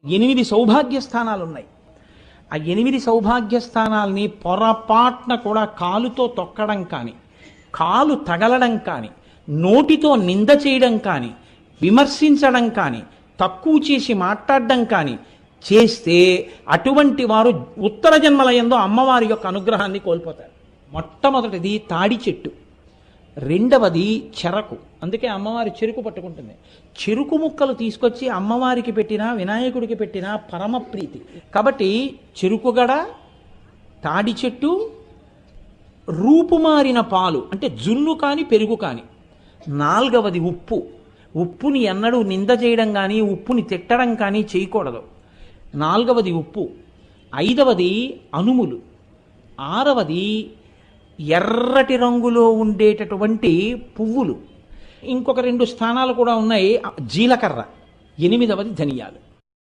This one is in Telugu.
8 సౌభాగ్య స్థానాలు ఉన్నాయి. ఆ 8 సౌభాగ్య స్థానాల్ని పొరపాటున కూడా కాలుతో తొక్కడం కానీ, కాలు తగలడం కానీ, నోటితో నింద చేయడం కానీ, విమర్శించడం కానీ, తక్కువ చేసి మాట్లాడడం కానీ చేస్తే అటువంటి వారు ఉత్తర జన్మలయందు అమ్మవారి యొక్క అనుగ్రహాన్ని కోల్పోతారు. మొట్టమొదటిది తాడి చెట్టు, రెండవది చెరకు. అందుకే అమ్మవారి చెరుకు పట్టుకుంటుంది. చెరుకు ముక్కలు తీసుకొచ్చి అమ్మవారికి పెట్టినా వినాయకుడికి పెట్టినా పరమ ప్రీతి. కాబట్టి చెరుకుగడ, తాడి చెట్టు, రూపుమారిన పాలు అంటే జున్ను కానీ పెరుగు కానీ. నాలుగవది ఉప్పు. ఉప్పుని ఎన్నడూ నింద చేయడం కానీ ఉప్పుని తిట్టడం కానీ చేయకూడదు. నాలుగవది ఉప్పు. ఐదవది అనుములు. ఆరవది ఎర్రటి రంగులో ఉండేటటువంటి పువ్వులు. ఇంకొక 2 స్థానాలు కూడా ఉన్నాయి. జీలకర్ర. 8వది ధనియాలు.